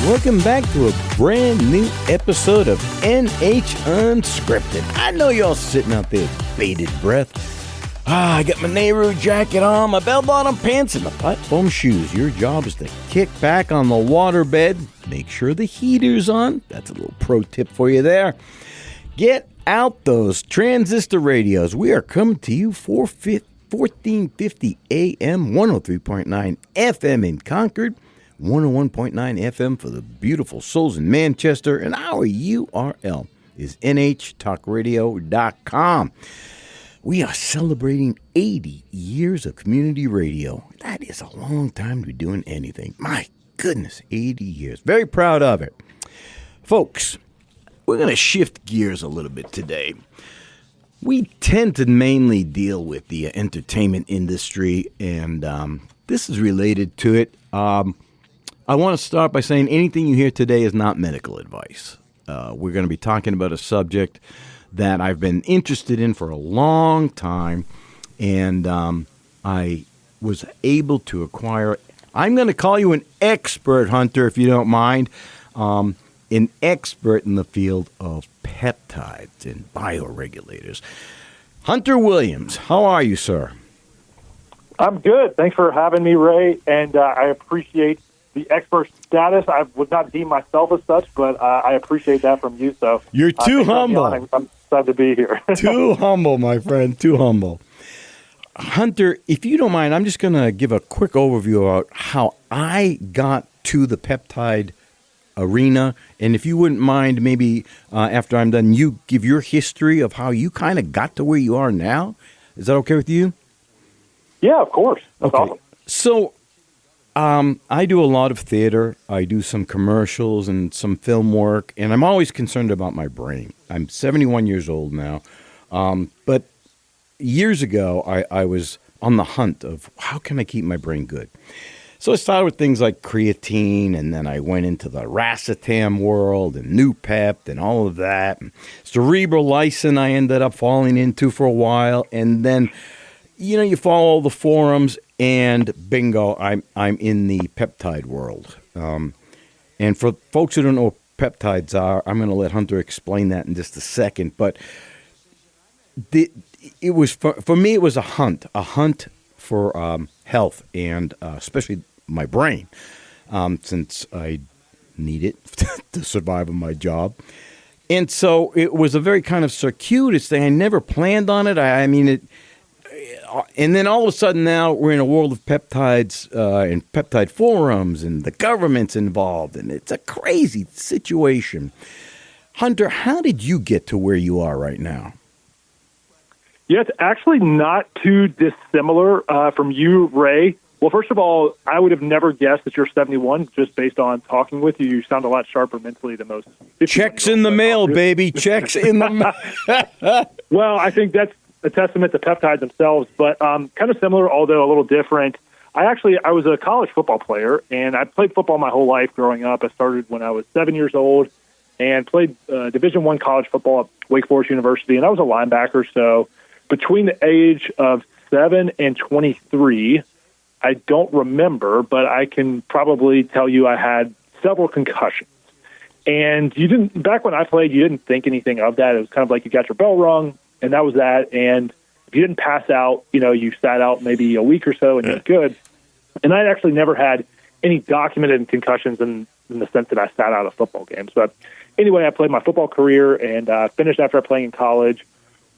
Welcome back to a brand new episode of NH Unscripted. I know y'all sitting out there with bated breath. I got my Nehru jacket on, my bell-bottom pants, and my platform shoes. Your job is to kick back on the waterbed. Make sure the heater's on. That's a little pro tip for you there. Get out those transistor radios. We are coming to you 1450 AM, 103.9 FM in Concord, 101.9 FM for the beautiful souls in Manchester, and our URL is nhtalkradio.com. We are celebrating 80 years of community radio. That is a long time to be doing anything. My goodness, 80 years. Very proud of it. Folks, we're going to shift gears a little bit today. We tend to mainly deal with the entertainment industry, and this is related to it. I want to start by saying anything you hear today is not medical advice. We're going to be talking about a subject that I've been interested in for a long time, and I was able to acquire. I'm going to call you an expert, Hunter, if you don't mind, an expert in the field of peptides and bioregulators. Hunter Williams, how are you, sir? I'm good. Thanks for having me, Ray, and I appreciate the expert status. I would not deem myself as such, but I appreciate that from you. So you're too humble. I'm excited to be here. Too humble, my friend. Too humble. Hunter, if you don't mind, I'm just going to give a quick overview about how I got to the peptide arena. And if you wouldn't mind, maybe after I'm done, you give your history of how you kind of got to where you are now. Is that okay with you? Yeah, of course. That's okay. Awesome. So I do a lot of theater. I do some commercials and some film work, and I'm always concerned about my brain. I'm 71 years old now. But years ago, I was on the hunt of how can I keep my brain good? So I started with things like creatine, and then I went into the racetam world and Nupep and all of that. And cerebral lysin I ended up falling into for a while, and then you follow the forums, and bingo, I'm in the peptide world. And for folks who don't know what peptides are, I'm going to let Hunter explain that in just a second. But it was for me, it was a hunt for health, and especially my brain, since I need it to survive in my job. And so it was a very kind of circuitous thing. I never planned on it. I mean, it. And then all of a sudden now we're in a world of peptides and peptide forums, and the government's involved, and it's a crazy situation. Hunter, how did you get to where you are right now? Yeah, it's actually not too dissimilar from you, Ray. Well, first of all, I would have never guessed that you're 71 just based on talking with you. You sound a lot sharper mentally than most. Checks in the mail, baby. Checks in the mail. Well, I think that's a testament to peptides themselves, but kind of similar, although a little different. I was a college football player, and I played football my whole life growing up. I started when I was 7 years old and played Division I college football at Wake Forest University, and I was a linebacker. So between the age of 7 and 23, I don't remember, but I can probably tell you I had several concussions. And back when I played, you didn't think anything of that. It was kind of like you got your bell rung, and that was that. And if you didn't pass out, you sat out maybe a week or so and you're good. And I actually never had any documented concussions in the sense that I sat out of football games. But anyway, I played my football career and finished after playing in college,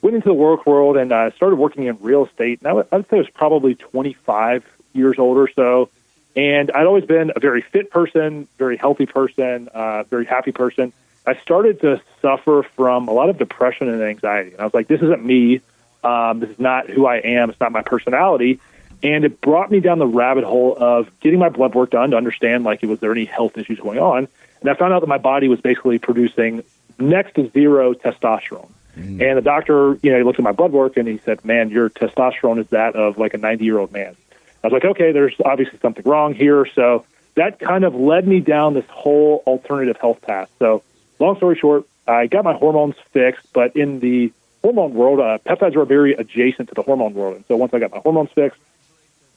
went into the work world, and started working in real estate. And I would say I was probably 25 years old or so. And I'd always been a very fit person, very healthy person, very happy person. I started to suffer from a lot of depression and anxiety. And I was like, this isn't me. This is not who I am. It's not my personality. And it brought me down the rabbit hole of getting my blood work done to understand, was there any health issues going on? And I found out that my body was basically producing next to zero testosterone. And the doctor, he looked at my blood work and he said, man, your testosterone is that of like a 90-year-old man. I was like, okay, there's obviously something wrong here. So that kind of led me down this whole alternative health path. So long story short, I got my hormones fixed, but in the hormone world, peptides are very adjacent to the hormone world. And so once I got my hormones fixed,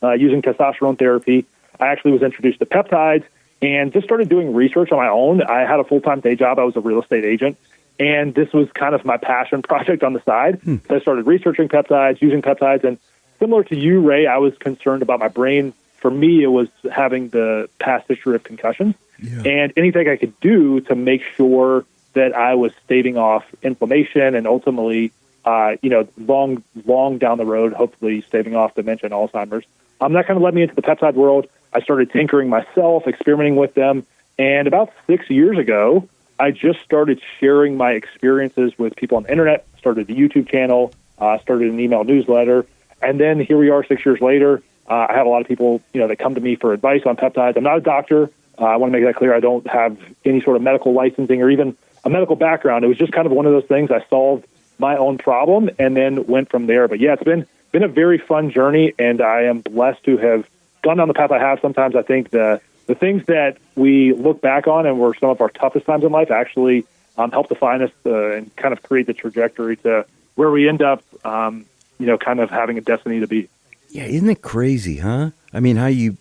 using testosterone therapy, I actually was introduced to peptides, and just started doing research on my own. I had a full-time day job. I was a real estate agent, and this was kind of my passion project on the side. So I started researching peptides, using peptides, and similar to you, Ray, I was concerned about my brain. For me, it was having the past history of concussions, and anything I could do to make sure that I was staving off inflammation and ultimately, long down the road, hopefully staving off dementia and Alzheimer's. That kind of led me into the peptide world. I started tinkering myself, experimenting with them. And about 6 years ago, I just started sharing my experiences with people on the internet, started a YouTube channel, started an email newsletter. And then here we are 6 years later. I have a lot of people, that come to me for advice on peptides. I'm not a doctor. I want to make that clear. I don't have any sort of medical licensing or even a medical background. It was just kind of one of those things. I solved my own problem and then went from there. But yeah, it's been a very fun journey, and I am blessed to have gone down the path I have. Sometimes I think the things that we look back on and were some of our toughest times in life actually help define us and kind of create the trajectory to where we end up, kind of having a destiny to be. Yeah, isn't it crazy, huh? I mean,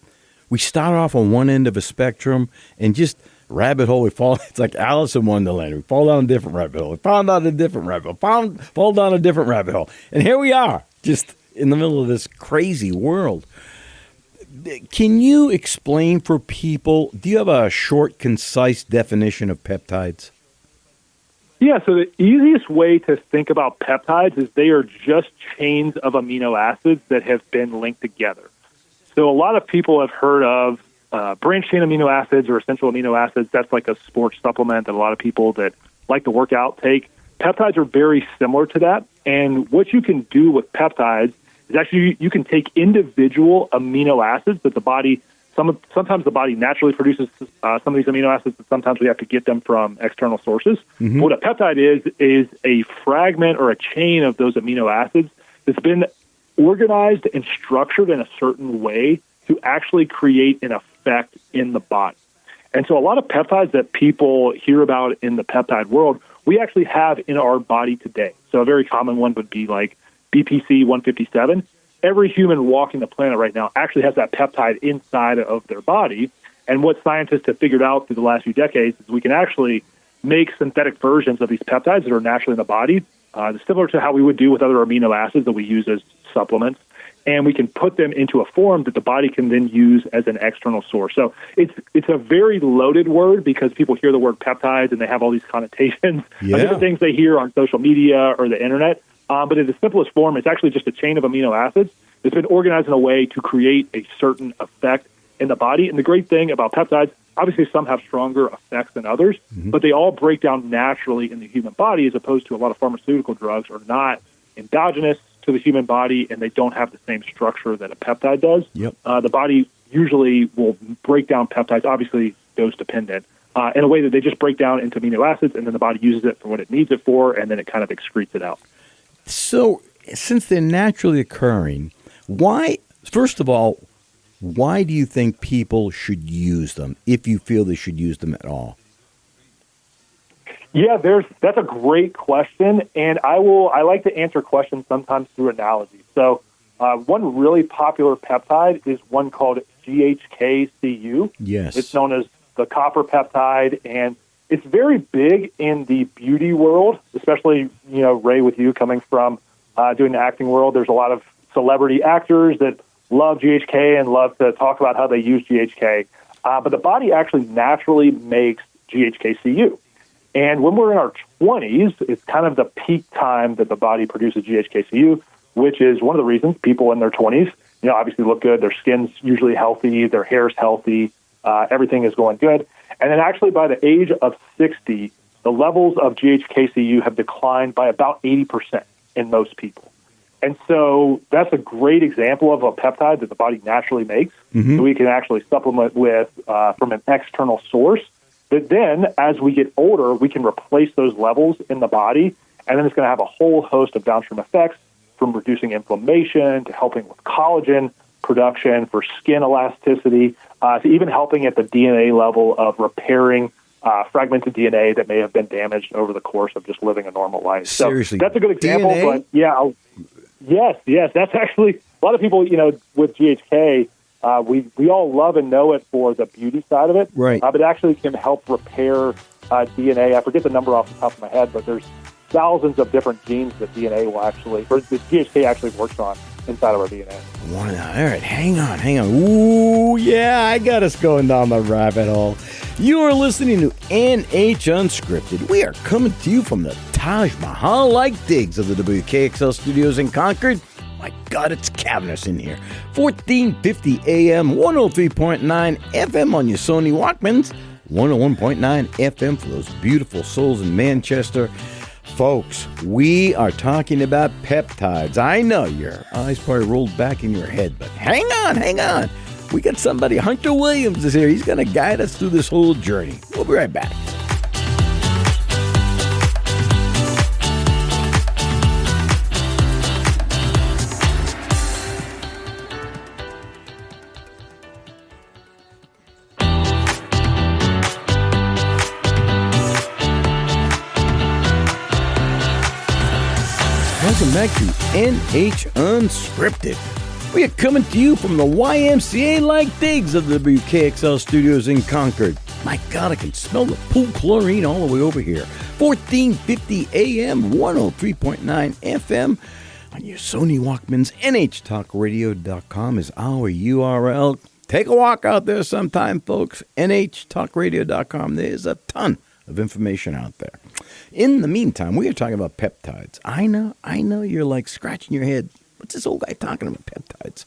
we start off on one end of a spectrum and just rabbit hole, it's like Alice in Wonderland. We fall down a different rabbit hole. We fall down a different rabbit hole. Fall down a different rabbit hole. And here we are, just in the middle of this crazy world. Can you explain for people, do you have a short, concise definition of peptides? Yeah, so the easiest way to think about peptides is they are just chains of amino acids that have been linked together. So a lot of people have heard of branched chain amino acids or essential amino acids. That's like a sports supplement that a lot of people that like to work out take. Peptides are very similar to that. And what you can do with peptides is actually you can take individual amino acids that the body, sometimes the body naturally produces some of these amino acids, but sometimes we have to get them from external sources. Mm-hmm. What a peptide is a fragment or a chain of those amino acids that's been organized and structured in a certain way to actually create an effect in the body. And so a lot of peptides that people hear about in the peptide world, we actually have in our body today. So a very common one would be like BPC 157. Every human walking the planet right now actually has that peptide inside of their body. And what scientists have figured out through the last few decades is we can actually make synthetic versions of these peptides that are naturally in the body, similar to how we would do with other amino acids that we use as supplements. And we can put them into a form that the body can then use as an external source. So it's a very loaded word because people hear the word peptides and they have all these connotations of different things they hear on social media or the internet. But in the simplest form, it's actually just a chain of amino acids that's been organized in a way to create a certain effect in the body. And the great thing about peptides, obviously some have stronger effects than others, but they all break down naturally in the human body as opposed to a lot of pharmaceutical drugs are not endogenous to the human body, and they don't have the same structure that a peptide does. Yep. The body usually will break down peptides, obviously dose dependent, in a way that they just break down into amino acids, and then the body uses it for what it needs it for, and then it kind of excretes it out. So, since they're naturally occurring, first of all, why do you think people should use them, if you feel they should use them at all? Yeah, that's a great question, and I like to answer questions sometimes through analogy. So one really popular peptide is one called GHK-Cu. Yes. It's known as the copper peptide, and it's very big in the beauty world, especially, Ray, with you coming from doing the acting world. There's a lot of celebrity actors that love GHK and love to talk about how they use GHK. But the body actually naturally makes GHK-Cu. And when we're in our 20s, it's kind of the peak time that the body produces GHK-Cu, which is one of the reasons people in their 20s, obviously look good. Their skin's usually healthy. Their hair's healthy. Everything is going good. And then actually by the age of 60, the levels of GHK-Cu have declined by about 80% in most people. And so that's a great example of a peptide that the body naturally makes that we can actually supplement with from an external source. But then, as we get older, we can replace those levels in the body, and then it's going to have a whole host of downstream effects, from reducing inflammation to helping with collagen production for skin elasticity, to even helping at the DNA level of repairing fragmented DNA that may have been damaged over the course of just living a normal life. Seriously, so that's a good example, DNA? But yes, that's actually, a lot of people, with GHK, We all love and know it for the beauty side of it, right? But it actually can help repair DNA. I forget the number off the top of my head, but there's thousands of different genes that DNA will actually, or the GHK actually works on inside of our DNA. All right, hang on. Ooh, yeah, I got us going down the rabbit hole. You are listening to NH Unscripted. We are coming to you from the Taj Mahal-like digs of the WKXL studios in Concord. My God, it's cavernous in here. 1450 AM, 103.9 FM on your Sony Walkmans, 101.9 FM for those beautiful souls in Manchester. Folks, we are talking about peptides. I know your eyes probably rolled back in your head, but hang on. We got somebody, Hunter Williams is here. He's going to guide us through this whole journey. We'll be right back. Welcome back to NH Unscripted. We are coming to you from the YMCA-like digs of the WKXL studios in Concord. My God, I can smell the pool chlorine all the way over here. 1450 AM, 103.9 FM on your Sony Walkmans. NHTalkRadio.com is our URL. Take a walk out there sometime, folks. NHTalkRadio.com. There's a ton of information out there. In the meantime, we are talking about peptides. I know you're like scratching your head. What's this old guy talking about peptides?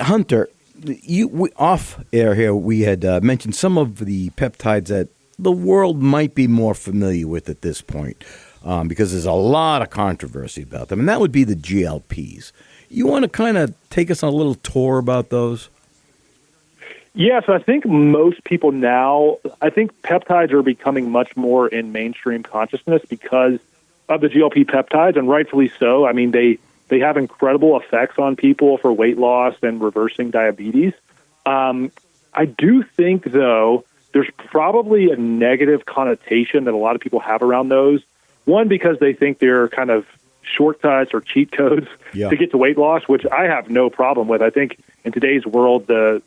Hunter, we off air here, we had mentioned some of the peptides that the world might be more familiar with at this point, because there's a lot of controversy about them, and that would be the GLPs. You want to kind of take us on a little tour about those? Yes, I think most people now, I think peptides are becoming much more in mainstream consciousness because of the GLP peptides, and rightfully so. I mean, they have incredible effects on people for weight loss and reversing diabetes. I do think, though, there's probably a negative connotation that a lot of people have around those. One, because they think they're kind of shortcuts or cheat codes to get to weight loss, which I have no problem with. I think in today's world, the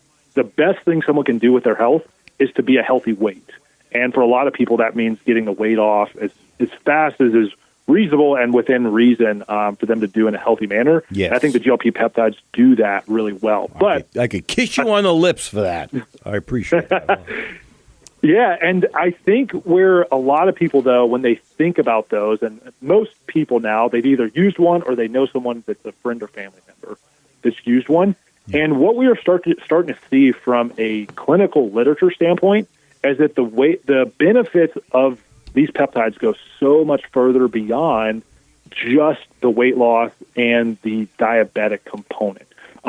best thing someone can do with their health is to be a healthy weight. And for a lot of people, that means getting the weight off as fast as is reasonable and within reason for them to do in a healthy manner. Yes. And I think the GLP peptides do that really well. But I could kiss you on the lips for that. I appreciate that. Yeah, and I think where a lot of people, though, when they think about those, and most people now, they've either used one or they know someone that's a friend or family member that's used one. And what we are starting to see from a clinical literature standpoint is that the benefits of these peptides go so much further beyond just the weight loss and the diabetic component.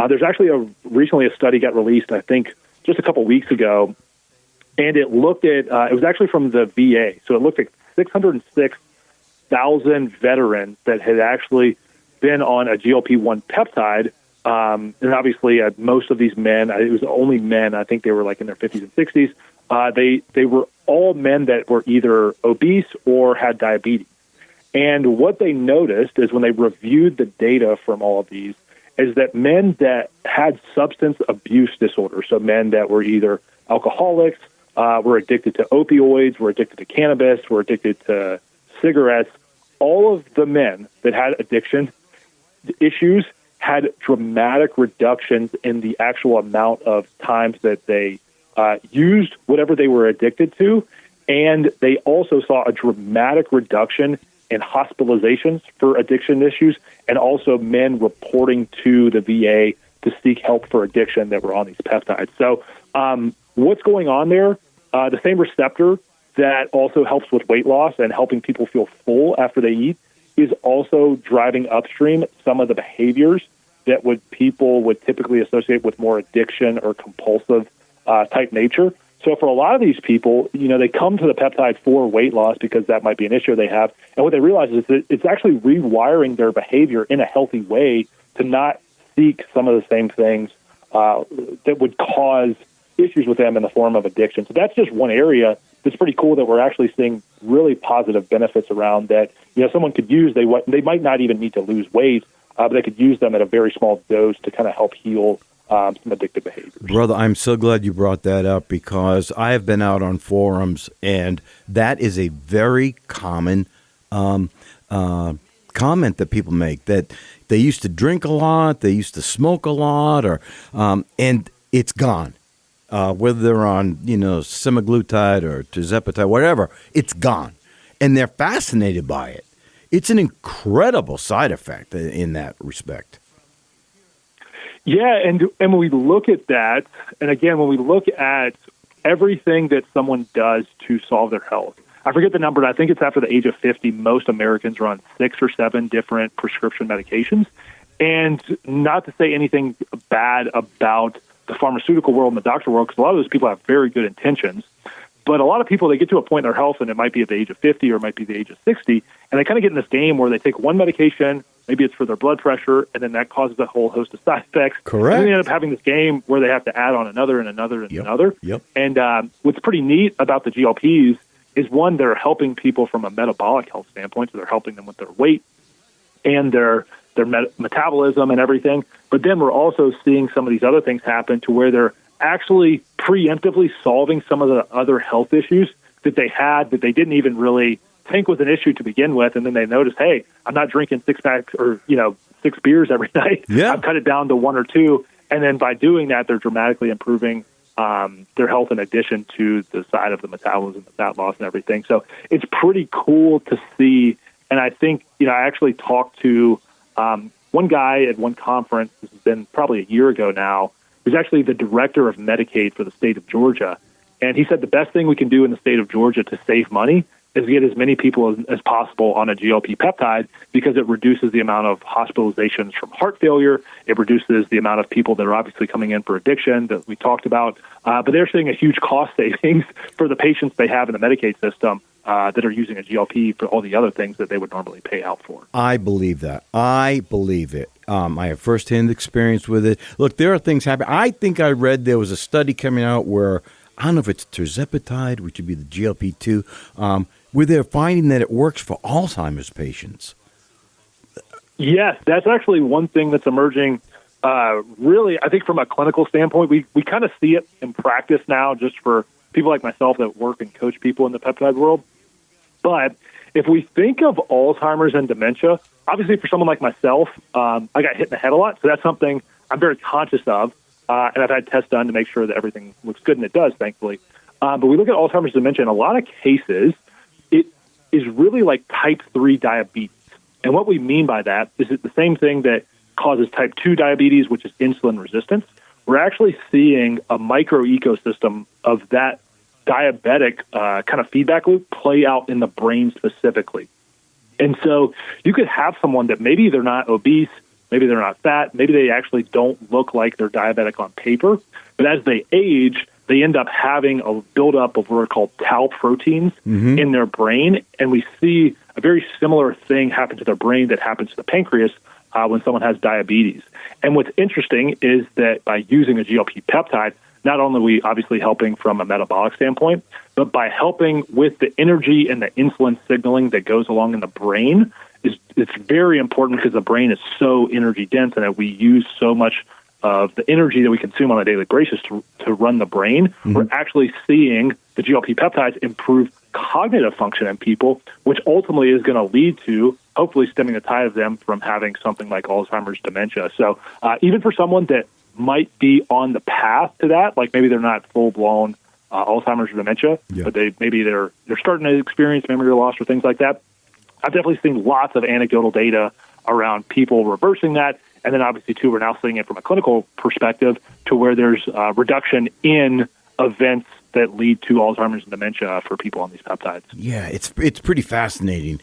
There's actually recently a study got released, I think, just a couple weeks ago, and it looked at it was actually from the VA. So it looked at 606,000 veterans that had actually been on a GLP-1 peptide. And obviously, most of these men, it was only men, I think they were like in their 50s and 60s, they were all men that were either obese or had diabetes. And what they noticed is when they reviewed the data from all of these is that men that had substance abuse disorders, so men that were either alcoholics, were addicted to opioids, were addicted to cannabis, were addicted to cigarettes, all of the men that had addiction issues had dramatic reductions in the actual amount of times that they used whatever they were addicted to, and they also saw a dramatic reduction in hospitalizations for addiction issues, and also men reporting to the VA to seek help for addiction that were on these peptides. So what's going on there? The same receptor that also helps with weight loss and helping people feel full after they eat is also driving upstream some of the behaviors that people would typically associate with more addiction or compulsive type nature. So for a lot of these people, they come to the peptide for weight loss because that might be an issue they have. And what they realize is that it's actually rewiring their behavior in a healthy way to not seek some of the same things that would cause issues with them in the form of addiction. So that's just one area that's pretty cool that we're actually seeing really positive benefits around that, someone could use. They might not even need to lose weight. but they could use them at a very small dose to kind of help heal some addictive behaviors. Brother, I'm so glad you brought that up because I have been out on forums, and that is a very common comment that people make, that they used to drink a lot, they used to smoke a lot, or and it's gone. Whether they're on, semaglutide or tirzepatide, whatever, it's gone. And they're fascinated by it. It's an incredible side effect in that respect. Yeah, and when we look at that, and again, when we look at everything that someone does to solve their health, I forget the number, but I think it's after the age of 50, most Americans are on 6 or 7 different prescription medications. And not to say anything bad about the pharmaceutical world and the doctor world, because a lot of those people have very good intentions. But a lot of people, they get to a point in their health, and it might be at the age of 50 or it might be the age of 60, and they kind of get in this game where they take one medication, maybe it's for their blood pressure, and then that causes a whole host of side effects. Correct. And then they end up having this game where they have to add on another and another and another. Yep. And what's pretty neat about the GLPs is, one, they're helping people from a metabolic health standpoint, so they're helping them with their weight and their metabolism and everything. But then we're also seeing some of these other things happen to where they're actually preemptively solving some of the other health issues that they had that they didn't even really think was an issue to begin with. And then they notice, hey, I'm not drinking 6 packs or, 6 beers every night. Yeah. I've cut it down to 1 or 2. And then by doing that, they're dramatically improving their health in addition to the side of the metabolism, the fat loss and everything. So it's pretty cool to see. And I think, I actually talked to one guy at one conference, this has been probably a year ago now, who's actually the director of Medicaid for the state of Georgia. And he said the best thing we can do in the state of Georgia to save money is get as many people as possible on a GLP peptide, because it reduces the amount of hospitalizations from heart failure. It reduces the amount of people that are obviously coming in for addiction that we talked about. But they're seeing a huge cost savings for the patients they have in the Medicaid system that are using a GLP for all the other things that they would normally pay out for. I believe that. I believe it. I have firsthand experience with it. Look, there are things happening. I think I read there was a study coming out where, I don't know if it's tirzepatide, which would be the GLP-2, where they're finding that it works for Alzheimer's patients. Yes, that's actually one thing that's emerging. Really, I think from a clinical standpoint, we kind of see it in practice now, just for people like myself that work and coach people in the peptide world. But if we think of Alzheimer's and dementia, obviously for someone like myself, I got hit in the head a lot, so that's something I'm very conscious of, and I've had tests done to make sure that everything looks good, and it does, thankfully. But we look at Alzheimer's and dementia, in a lot of cases, it is really like type 3 diabetes. And what we mean by that is it's the same thing that causes type 2 diabetes, which is insulin resistance. We're actually seeing a micro ecosystem of that diabetic kind of feedback loop play out in the brain specifically. And so you could have someone that maybe they're not obese, maybe they're not fat, maybe they actually don't look like they're diabetic on paper, but as they age, they end up having a buildup of what are called tau proteins in their brain, and we see a very similar thing happen to their brain that happens to the pancreas when someone has diabetes. And what's interesting is that by using a GLP peptide, not only are we obviously helping from a metabolic standpoint, but by helping with the energy and the insulin signaling that goes along in the brain, it's very important because the brain is so energy dense and that we use so much of the energy that we consume on a daily basis to run the brain. We're actually seeing the GLP peptides improve cognitive function in people, which ultimately is going to lead to hopefully stemming the tide of them from having something like Alzheimer's dementia. So even for someone that might be on the path to that, like maybe they're not full-blown Alzheimer's or dementia, but they're starting to experience memory loss or things like that. I've definitely seen lots of anecdotal data around people reversing that. And then obviously, too, we're now seeing it from a clinical perspective to where there's reduction in events that lead to Alzheimer's and dementia for people on these peptides. Yeah, it's pretty fascinating.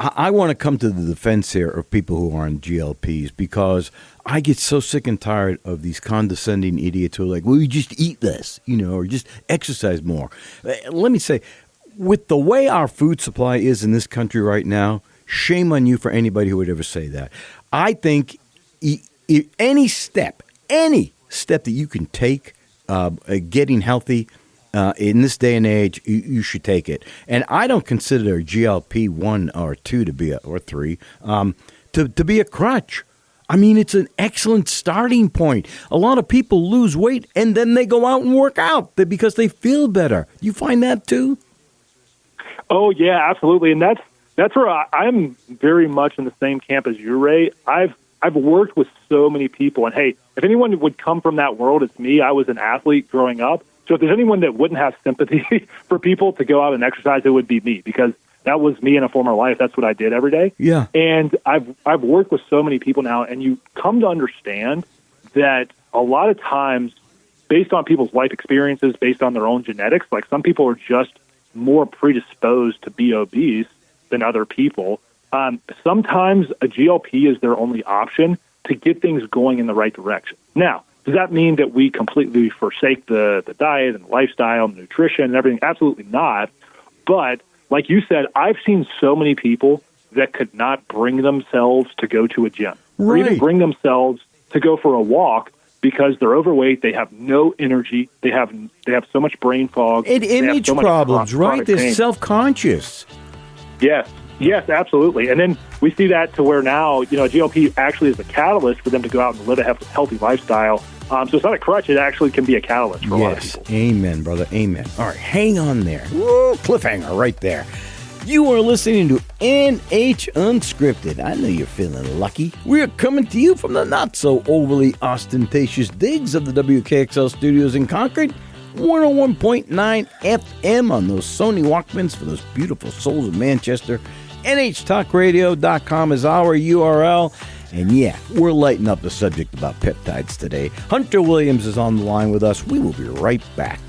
I want to come to the defense here of people who are on GLPs, because I get so sick and tired of these condescending idiots who are like, well, you just eat less, or just exercise more. Let me say, with the way our food supply is in this country right now, shame on you for anybody who would ever say that. I think any step that you can take getting healthy in this day and age, you should take it. And I don't consider GLP 1 or 2 to be or 3 to be a crutch. I mean, it's an excellent starting point. A lot of people lose weight and then they go out and work out because they feel better. You find that too? Oh, yeah, absolutely. And that's where I'm very much in the same camp as you, Ray. I've worked with so many people, and hey, if anyone would come from that world, it's me. I was an athlete growing up. So if there's anyone that wouldn't have sympathy for people to go out and exercise, it would be me, because that was me in a former life. That's what I did every day. Yeah. And I've worked with so many people now, and you come to understand that a lot of times, based on people's life experiences, based on their own genetics, like some people are just more predisposed to be obese than other people. Sometimes a GLP is their only option to get things going in the right direction. Now, does that mean that we completely forsake the diet and lifestyle and nutrition and everything? Absolutely not. But like you said, I've seen so many people that could not bring themselves to go to a gym or even bring themselves to go for a walk because they're overweight. They have no energy. They have so much brain fog. And image problems, right? They're self-conscious. Yes, absolutely. And then we see that to where now, GLP actually is a catalyst for them to go out and live a healthy lifestyle. So it's not a crutch. It actually can be a catalyst for a lot of people. Amen, brother. Amen. All right, hang on there. Whoa, cliffhanger right there. You are listening to NH Unscripted. I know you're feeling lucky. We're coming to you from the not-so-overly ostentatious digs of the WKXL studios in Concord. 101.9 FM on those Sony Walkmans for those beautiful souls of Manchester. NHTalkRadio.com is our URL. And yeah, we're lighting up the subject about peptides today. Hunter Williams is on the line with us. We will be right back.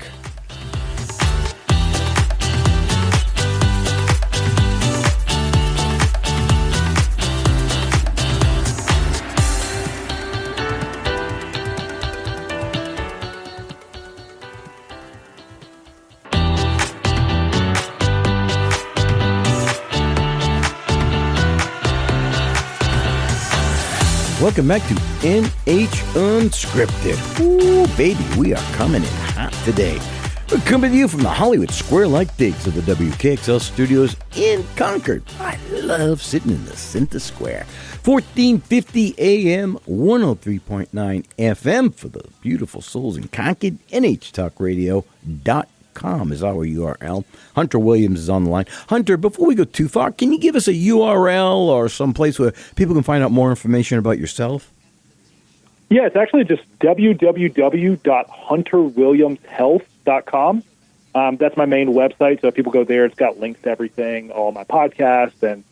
Welcome back to NH Unscripted. Ooh, baby, we are coming in hot today. We're coming to you from the Hollywood Square-like digs of the WKXL studios in Concord. I love sitting in the Center Square. 1450 AM, 103.9 FM for the beautiful souls in Concord. NHTalkRadio.com is our URL. Hunter Williams is on the line. Hunter, before we go too far, can you give us a URL or some place where people can find out more information about yourself? Yeah, it's actually just www.hunterwilliamshealth.com. That's my main website, so if people go there, it's got links to everything, all my podcasts and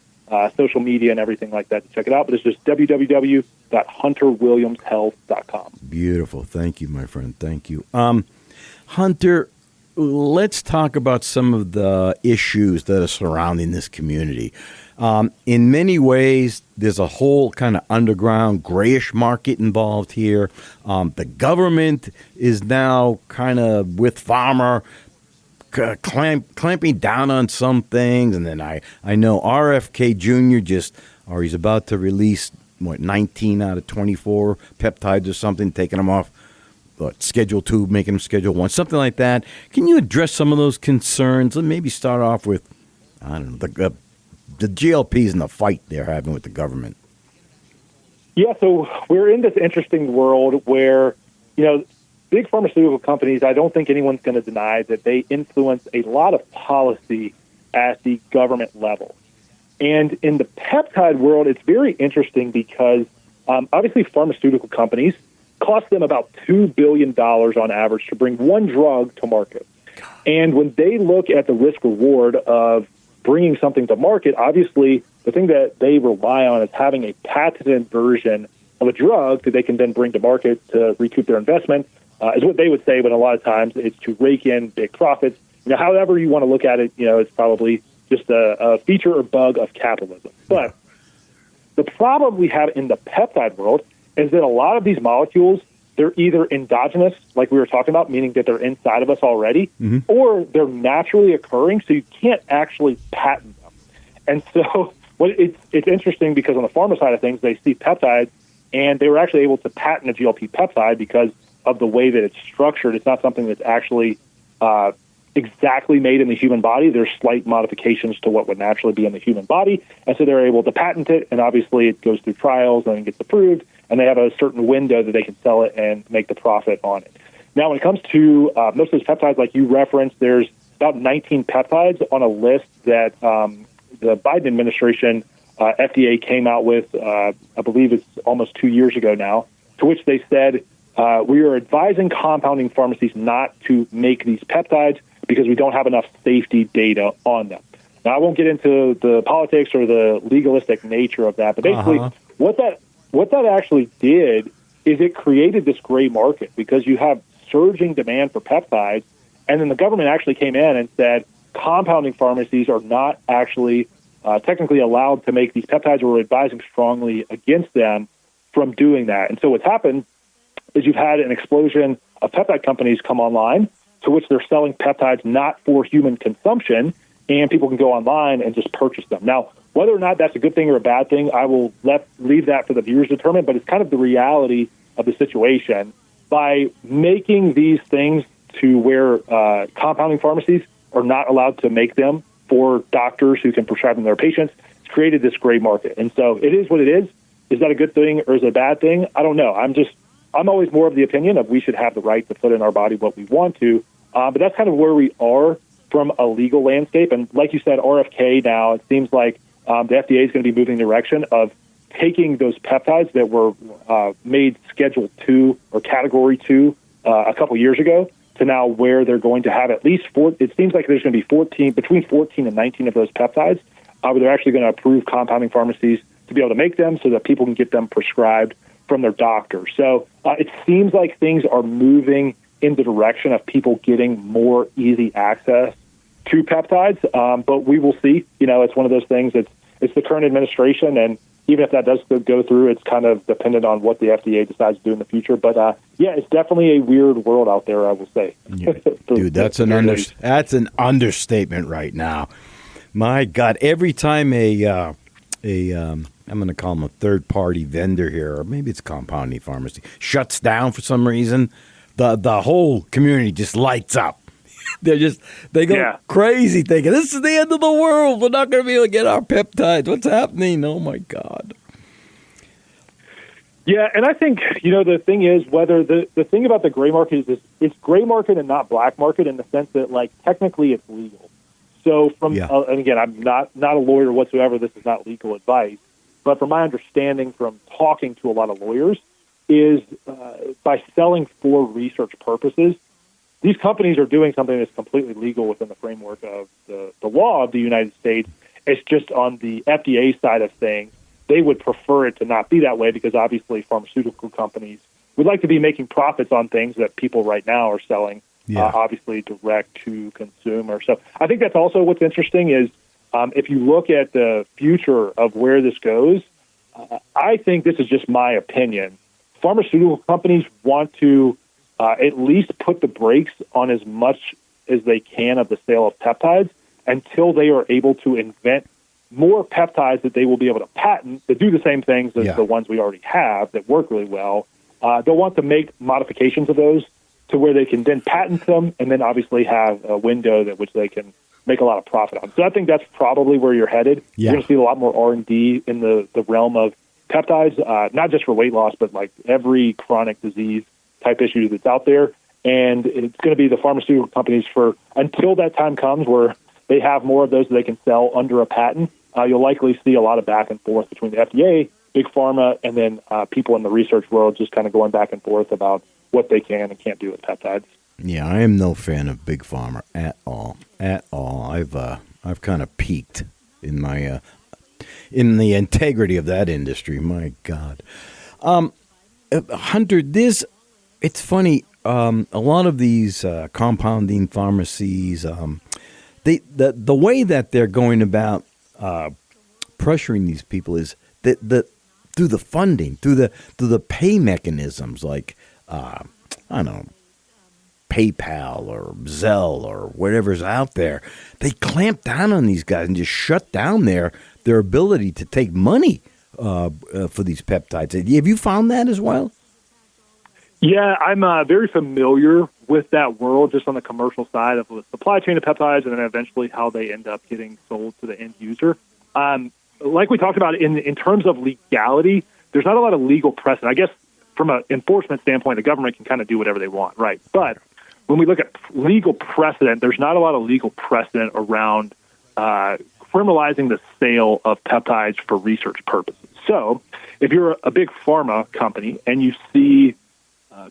social media and everything like that to check it out. But it's just www.hunterwilliamshealth.com. Beautiful. Thank you, my friend. Thank you. Hunter, let's talk about some of the issues that are surrounding this community. In many ways, there's a whole kind of underground grayish market involved here. The government is now kind of with Farmer clamping down on some things. And then I know RFK Jr. he's about to release, 19 out of 24 peptides or something, taking them off Schedule 2, making them Schedule 1, something like that. Can you address some of those concerns? Let's maybe start off with, I don't know, the GLPs and the fight they're having with the government. Yeah, so we're in this interesting world where, big pharmaceutical companies, I don't think anyone's going to deny that they influence a lot of policy at the government level. And in the peptide world, it's very interesting because obviously pharmaceutical companies cost them about $2 billion on average to bring one drug to market. And when they look at the risk-reward of bringing something to market, obviously the thing that they rely on is having a patented version of a drug that they can then bring to market to recoup their investment, is what they would say, but a lot of times it's to rake in big profits. However you want to look at it, it's probably just a feature or bug of capitalism. But the problem we have in the peptide world is that a lot of these molecules, they're either endogenous, like we were talking about, meaning that they're inside of us already, or they're naturally occurring, so you can't actually patent them. And so it's interesting because on the pharma side of things, they see peptides, and they were actually able to patent a GLP peptide because of the way that it's structured. It's not something that's actually exactly made in the human body. There's slight modifications to what would naturally be in the human body. And so they're able to patent it. And obviously it goes through trials and gets approved. And they have a certain window that they can sell it and make the profit on it. Now, when it comes to most of those peptides, like you referenced, there's about 19 peptides on a list that the Biden administration, FDA, came out with, I believe it's almost 2 years ago now, to which they said, we are advising compounding pharmacies not to make these peptides because we don't have enough safety data on them. Now, I won't get into the politics or the legalistic nature of that, but basically what that actually did is it created this gray market because you have surging demand for peptides, and then the government actually came in and said compounding pharmacies are not actually technically allowed to make these peptides, or we're advising strongly against them from doing that. And so what's happened is you've had an explosion of peptide companies come online to which they're selling peptides not for human consumption, and people can go online and just purchase them. Now, whether or not that's a good thing or a bad thing, I will leave that for the viewers to determine, but it's kind of the reality of the situation. By making these things to where compounding pharmacies are not allowed to make them for doctors who can prescribe them to their patients, it's created this gray market. And so it is what it is. Is that a good thing or is it a bad thing? I don't know. I'm always more of the opinion of we should have the right to put in our body what we want to. But that's kind of where we are from a legal landscape. And like you said, RFK now, it seems like the FDA is going to be moving in the direction of taking those peptides that were made Schedule 2 or Category 2 a couple years ago to now where they're going to have at least it seems like there's going to be between 14 and 19 of those peptides where they're actually going to approve compounding pharmacies to be able to make them so that people can get them prescribed from their doctor. So it seems like things are moving in the direction of people getting more easy access to peptides, but we will see. It's one of those things. It's the current administration, and even if that does go through, it's kind of dependent on what the FDA decides to do in the future. But it's definitely a weird world out there, I will say. Yeah. Dude, that's an understatement right now. My God, every time I'm going to call them a third-party vendor here, or maybe it's compounding pharmacy, shuts down for some reason, the whole community just lights up. They go crazy thinking, this is the end of the world. We're not going to be able to get our peptides. What's happening? Oh, my God. Yeah, and I think, the thing is, whether the thing about the gray market is it's gray market and not black market in the sense that, technically it's legal. So and again, I'm not a lawyer whatsoever. This is not legal advice. But from my understanding from talking to a lot of lawyers is by selling for research purposes, these companies are doing something that's completely legal within the framework of the law of the United States. It's just on the FDA side of things, they would prefer it to not be that way because obviously pharmaceutical companies would like to be making profits on things that people right now are selling, obviously direct to consumer. So I think that's also what's interesting is if you look at the future of where this goes, I think this is just my opinion. Pharmaceutical companies want to at least put the brakes on as much as they can of the sale of peptides until they are able to invent more peptides that they will be able to patent that do the same things as the ones we already have that work really well. They'll want to make modifications of those to where they can then patent them and then obviously have a window that which they can make a lot of profit on. So I think that's probably where you're headed. You're going to see a lot more R&D in the realm of peptides, not just for weight loss, but every chronic disease type issue that's out there. And it's going to be the pharmaceutical companies until that time comes where they have more of those that they can sell under a patent. You'll likely see a lot of back and forth between the FDA, Big Pharma, and then people in the research world just kind of going back and forth about what they can and can't do with peptides. Yeah, I am no fan of Big Pharma at all. At all. I've kind of peaked in my in the integrity of that industry. My God, Hunter, it's funny. A lot of these compounding pharmacies, the way that they're going about pressuring these people is that through the funding, through the pay mechanisms, like I don't know, PayPal or Zelle or whatever's out there. They clamp down on these guys and just shut down their ability to take money for these peptides. Have you found that as well? Yeah, I'm very familiar with that world just on the commercial side of the supply chain of peptides and then eventually how they end up getting sold to the end user. Like we talked about in terms of legality, there's not a lot of legal precedent. I guess from an enforcement standpoint, the government can kind of do whatever they want, right? But when we look at legal precedent, there's not a lot of legal precedent around criminalizing the sale of peptides for research purposes. So if you're a big pharma company and you see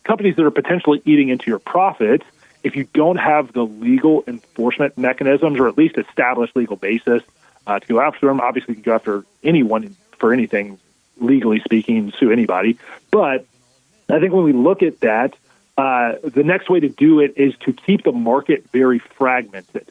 companies that are potentially eating into your profits, if you don't have the legal enforcement mechanisms or at least established legal basis to go after them, obviously you can go after anyone for anything, legally speaking, sue anybody. But I think when we look at that, the next way to do it is to keep the market very fragmented.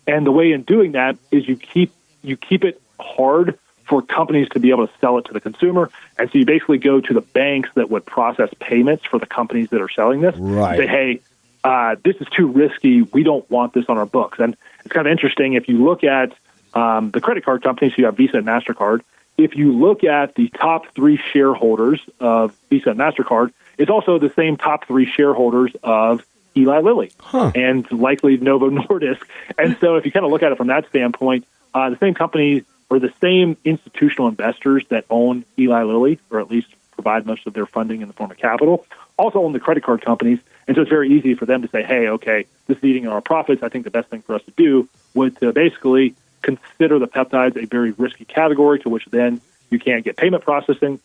And the way in doing that is you keep it hard for companies to be able to sell it to the consumer. And so you basically go to the banks that would process payments for the companies that are selling this. Right. Say, hey, this is too risky. We don't want this on our books. And it's kind of interesting. If you look at the credit card companies, you have Visa and MasterCard. If you look at the top 3 shareholders of Visa and MasterCard, it's also the same top 3 shareholders of Eli Lilly and likely Novo Nordisk. And so if you kind of look at it from that standpoint, the same companies or the same institutional investors that own Eli Lilly, or at least provide most of their funding in the form of capital, also own the credit card companies. And so it's very easy for them to say, hey, okay, this is eating our profits. I think the best thing for us to do would to basically consider the peptides a very risky category to which then you can't get payment processing,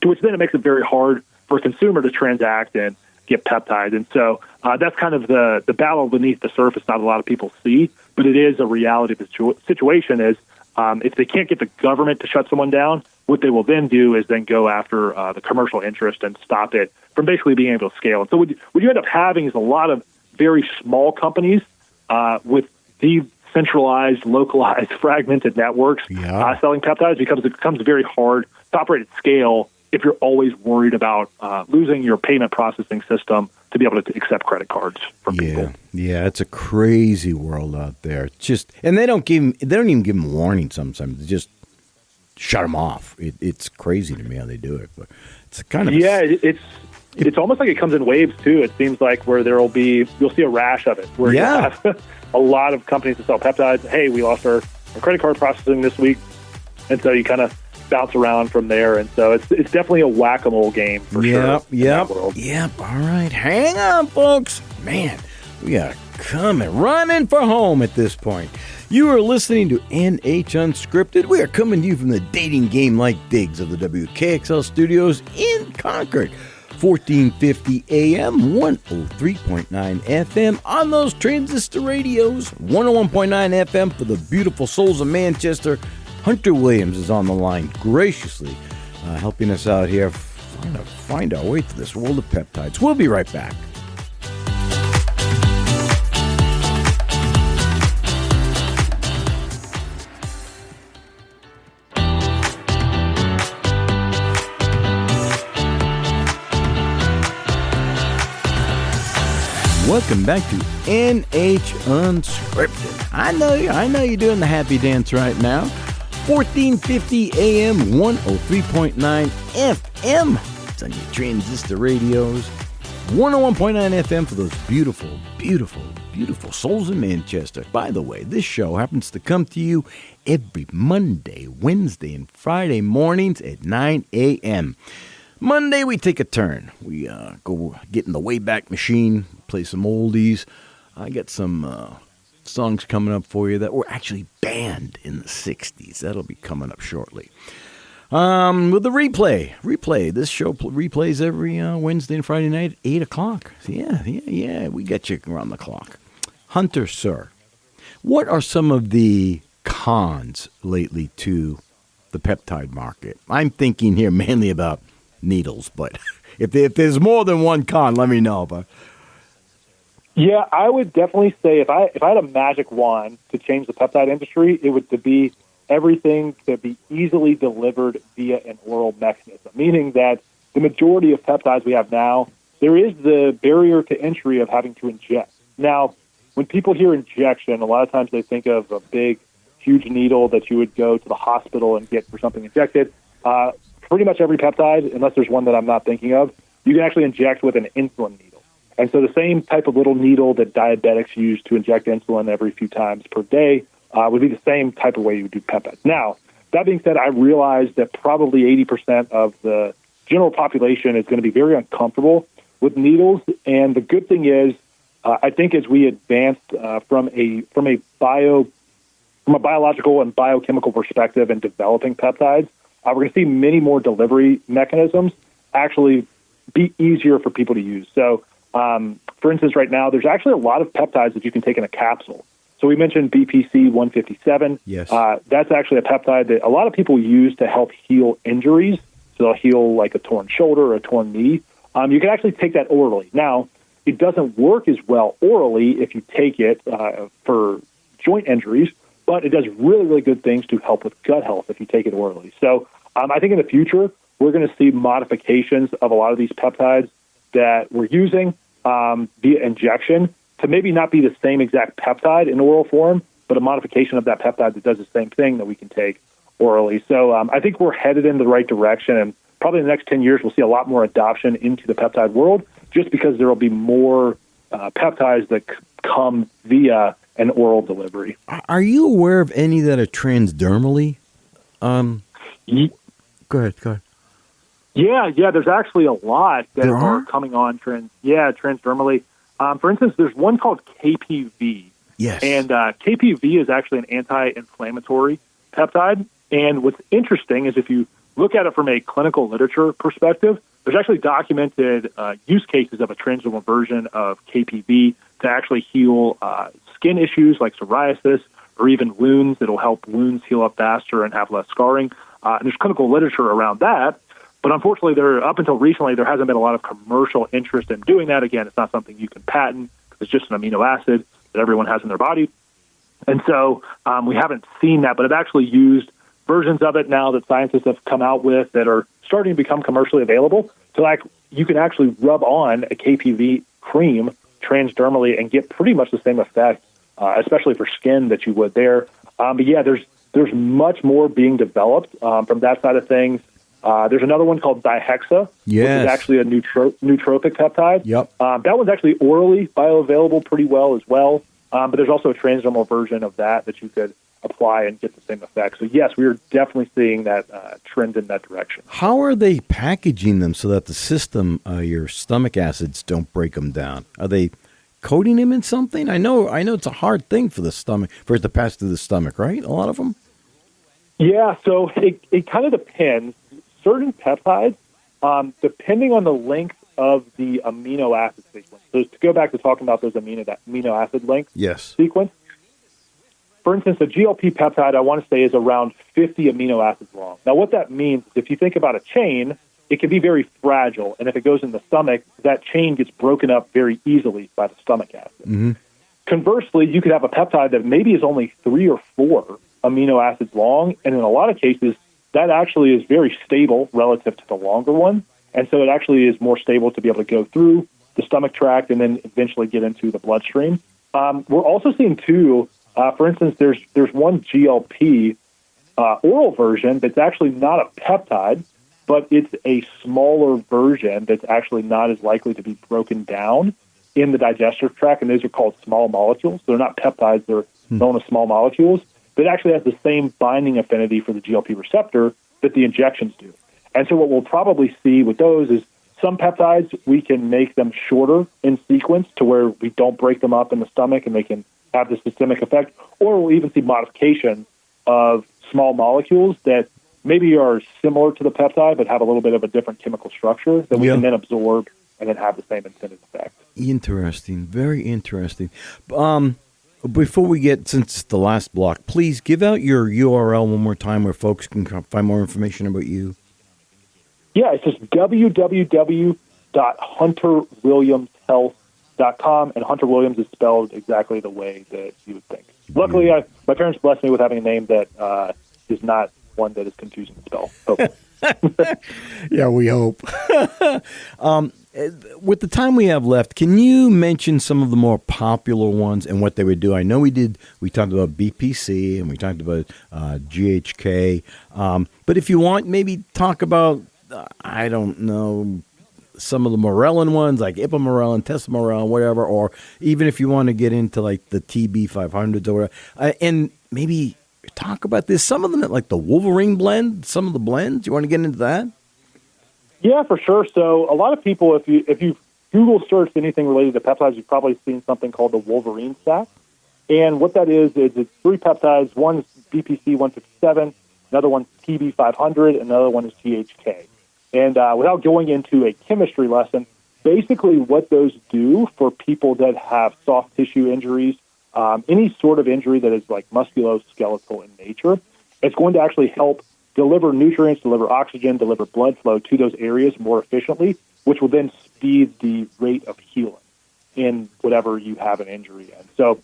to which then it makes it very hard for a consumer to transact and get peptides. And so that's kind of the battle beneath the surface not a lot of people see, but it is a reality of the situation is if they can't get the government to shut someone down, what they will then do is then go after the commercial interest and stop it from basically being able to scale. And so what you end up having is a lot of very small companies with decentralized, localized, fragmented networks selling peptides because it becomes very hard to operate at scale if you're always worried about losing your payment processing system to be able to accept credit cards from people. Yeah, it's a crazy world out there. And they don't even give them warning sometimes. They just shut them off. It's crazy to me how they do it, but it's kind of it's almost like it comes in waves too. It seems like where you'll see a rash of it where you have a lot of companies that sell peptides. Hey, we lost our credit card processing this week, and so you kind of bounce around from there. And so it's definitely a whack-a-mole game for sure. Yep. All right. Hang on, folks. Man, we are coming running for home at this point. You are listening to NH Unscripted. We are coming to you from the dating game like digs of the WKXL studios in Concord. 1450 AM, 103.9 FM on those transistor radios. 101.9 FM for the beautiful souls of Manchester. Hunter Williams is on the line, graciously helping us out here trying to find our way through this world of peptides. We'll be right back. Welcome back to NH Unscripted. I know you're doing the happy dance right now. 1450 AM, 103.9 FM. It's on your transistor radios. 101.9 FM for those beautiful, beautiful, beautiful souls in Manchester. By the way, this show happens to come to you every Monday, Wednesday, and Friday mornings at 9 a.m. Monday, we take a turn. We go get in the Wayback Machine, play some oldies. I got some songs coming up for you that were actually banned in the 60s. That'll be coming up shortly. With the replay. This show replays every Wednesday and Friday night at 8 o'clock. So yeah, we got you around the clock. Hunter, sir, what are some of the cons lately to the peptide market? I'm thinking here mainly about needles, but if there's more than one con, let me know. But yeah, I would definitely say if I had a magic wand to change the peptide industry, it would to be everything to be easily delivered via an oral mechanism, meaning that the majority of peptides we have now, there is the barrier to entry of having to inject. Now, when people hear injection, a lot of times they think of a big, huge needle that you would go to the hospital and get for something injected. Pretty much every peptide, unless there's one that I'm not thinking of, you can actually inject with an insulin needle. And so the same type of little needle that diabetics use to inject insulin every few times per day would be the same type of way you would do peptides. Now, that being said, I realize that probably 80% of the general population is going to be very uncomfortable with needles. And the good thing is, I think as we advance from a biological and biochemical perspective in developing peptides, we're going to see many more delivery mechanisms actually be easier for people to use. So, for instance, right now, there's actually a lot of peptides that you can take in a capsule. So we mentioned BPC 157. Yes. That's actually a peptide that a lot of people use to help heal injuries. So they'll heal like a torn shoulder or a torn knee. You can actually take that orally. Now, it doesn't work as well orally if you take it for joint injuries, but it does really, really good things to help with gut health if you take it orally. So I think in the future, we're going to see modifications of a lot of these peptides that we're using via injection to maybe not be the same exact peptide in oral form, but a modification of that peptide that does the same thing that we can take orally. So I think we're headed in the right direction, and probably in the next 10 years, we'll see a lot more adoption into the peptide world just because there will be more peptides that come via an oral delivery. Are you aware of any that are transdermally? Go ahead. Yeah, there's actually a lot that are coming on transdermally. For instance, there's one called KPV. Yes. And KPV is actually an anti-inflammatory peptide. And what's interesting is if you look at it from a clinical literature perspective, there's actually documented use cases of a transdermal version of KPV to actually heal skin issues like psoriasis or even wounds. It'll help wounds heal up faster and have less scarring. And there's clinical literature around that. But unfortunately, up until recently, there hasn't been a lot of commercial interest in doing that. Again, it's not something you can patent because it's just an amino acid that everyone has in their body. And so we haven't seen that, but I've actually used versions of it now that scientists have come out with that are starting to become commercially available. So like you can actually rub on a KPV cream transdermally and get pretty much the same effect, especially for skin that you would there. But yeah, there's much more being developed from that side of things. There's another one called dihexa, which is actually a nootropic peptide. Yep. That one's actually orally bioavailable pretty well as well. But there's also a transdermal version of that you could apply and get the same effect. So yes, we are definitely seeing that trend in that direction. How are they packaging them so that the system, your stomach acids, don't break them down? Are they coating them in something? I know it's a hard thing for the stomach, for it to pass through the stomach, right? A lot of them? Yeah, so it kind of depends. Certain peptides, depending on the length of the amino acid sequence. So to go back to talking about those amino acid length sequence, for instance, a GLP peptide, I want to say, is around 50 amino acids long. Now, what that means is if you think about a chain, it can be very fragile. And if it goes in the stomach, that chain gets broken up very easily by the stomach acid. Mm-hmm. Conversely, you could have a peptide that maybe is only 3 or 4 amino acids long. And in a lot of cases, that actually is very stable relative to the longer one. And so it actually is more stable to be able to go through the stomach tract and then eventually get into the bloodstream. We're also seeing, too, for instance, there's one GLP oral version that's actually not a peptide, but it's a smaller version that's actually not as likely to be broken down in the digestive tract, and those are called small molecules. They're not peptides, they're known as small molecules. That actually has the same binding affinity for the GLP receptor that the injections do. And so what we'll probably see with those is some peptides, we can make them shorter in sequence to where we don't break them up in the stomach and they can have the systemic effect, or we'll even see modifications of small molecules that maybe are similar to the peptide but have a little bit of a different chemical structure that we can then absorb and then have the same intended effect. Interesting. Very interesting. Before we get, since it's the last block, please give out your URL one more time where folks can find more information about you. Yeah, it's just www.hunterwilliamshealth.com, and Hunter Williams is spelled exactly the way that you would think. Luckily, my parents blessed me with having a name that is not one that is confusing to spell. Yeah, we hope. With the time we have left, can you mention some of the more popular ones and what they would do? I know we talked about BPC and we talked about GHK. But if you want, maybe talk about, I don't know, some of the Morellin ones, like ipamorelin, tesamorelin, whatever, or even if you want to get into like the TB 500s or whatever, and maybe talk about this. Some of them, like the Wolverine blend, some of the blends. You want to get into that? Yeah, for sure. So a lot of people, if you Google searched anything related to peptides, you've probably seen something called the Wolverine stack. And what that is it's 3 peptides. One is BPC 157, another one's TB 500, another one is GHK. And without going into a chemistry lesson, basically what those do for people that have soft tissue injuries, any sort of injury that is like musculoskeletal in nature, it's going to actually help deliver nutrients, deliver oxygen, deliver blood flow to those areas more efficiently, which will then speed the rate of healing in whatever you have an injury in. So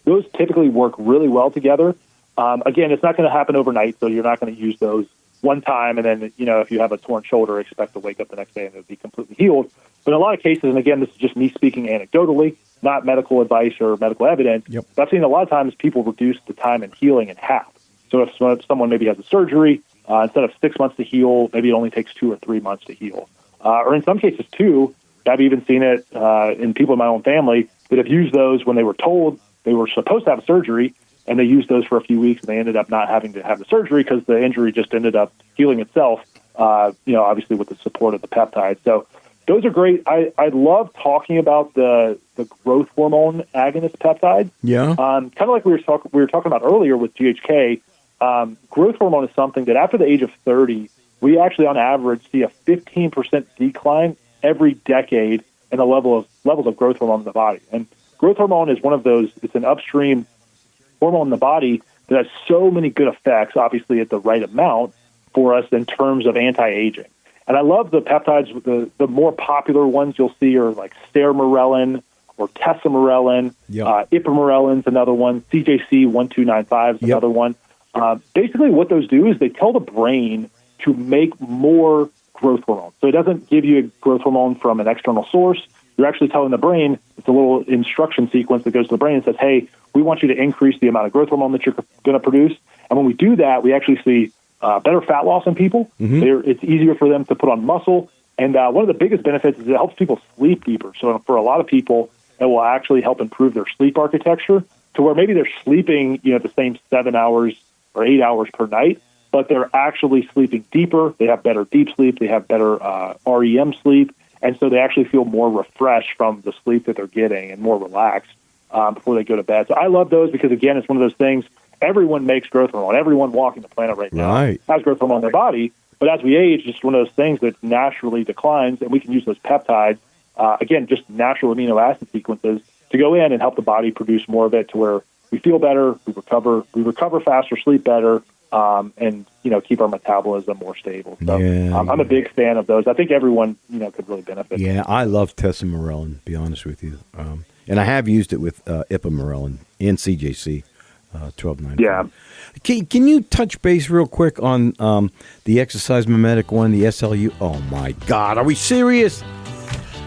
those typically work really well together. Again, it's not going to happen overnight, so you're not going to use those one time and then, if you have a torn shoulder, expect to wake up the next day and it'll be completely healed. But in a lot of cases, and again, this is just me speaking anecdotally, not medical advice or medical evidence, but I've seen a lot of times people reduce the time in healing in half. So if someone maybe has a surgery, instead of 6 months to heal, maybe it only takes 2 or 3 months to heal. Or in some cases, 2, I've even seen it in people in my own family that have used those when they were told they were supposed to have surgery, and they used those for a few weeks, and they ended up not having to have the surgery because the injury just ended up healing itself, obviously with the support of the peptide. So those are great. I love talking about the growth hormone agonist peptide. Yeah. Kind of like we were talking about earlier with GHK. Growth hormone is something that after the age of 30, we actually on average see a 15% decline every decade in the levels of growth hormone in the body. And growth hormone is one of those, it's an upstream hormone in the body that has so many good effects, obviously at the right amount for us in terms of anti-aging. And I love the peptides. The more popular ones you'll see are like stermorelin or tesamorelin, ipamorelin's another one, CJC 1295 is another one. Basically what those do is they tell the brain to make more growth hormone. So it doesn't give you a growth hormone from an external source. You're actually telling the brain, it's a little instruction sequence that goes to the brain and says, hey, we want you to increase the amount of growth hormone that you're going to produce. And when we do that, we actually see better fat loss in people. Mm-hmm. It's easier for them to put on muscle. And one of the biggest benefits is it helps people sleep deeper. So for a lot of people, it will actually help improve their sleep architecture to where maybe they're sleeping, the same 7 hours or 8 hours per night, but they're actually sleeping deeper. They have better deep sleep. They have better REM sleep. And so they actually feel more refreshed from the sleep that they're getting and more relaxed before they go to bed. So I love those because, again, it's one of those things. Everyone makes growth hormone. Everyone walking the planet right now has growth hormone in their body. But as we age, it's one of those things that naturally declines, and we can use those peptides, again, just natural amino acid sequences, to go in and help the body produce more of it to where we feel better, we recover faster, sleep better, and keep our metabolism more stable. So I'm a big fan of those. I think everyone could really benefit. Yeah, I love tesamorelin, to be honest with you, and I have used it with ipamorelin and CJC 1295. Yeah. Can you touch base real quick on the exercise mimetic one, the SLU? Oh my God, are we serious?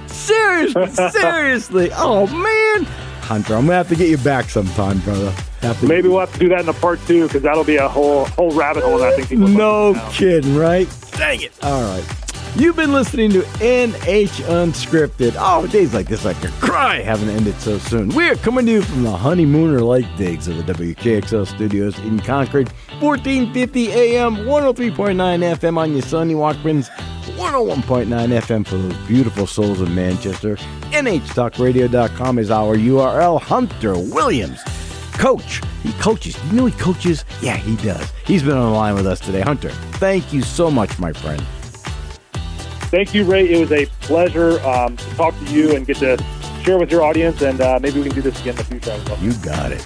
Seriously? Oh man. Hunter, I'm going to have to get you back sometime, brother. Maybe we'll have to do that in a part 2 because that'll be a whole rabbit hole. And I think people no kidding, right? Dang it. All right. You've been listening to NH Unscripted. Oh, days like this, I could cry having ended so soon. We're coming to you from the Honeymooner Lake Digs of the WKXL studios in Concord, 1450 AM, 103.9 FM on your sunny Walkmans, 101.9 FM for those beautiful souls in Manchester. NHTalkRadio.com is our URL. Hunter Williams, coach. He coaches. You know he coaches? Yeah, he does. He's been on the line with us today. Hunter, thank you so much, my friend. Thank you, Ray. It was a pleasure to talk to you and get to share with your audience, and maybe we can do this again in the future as well. You got it.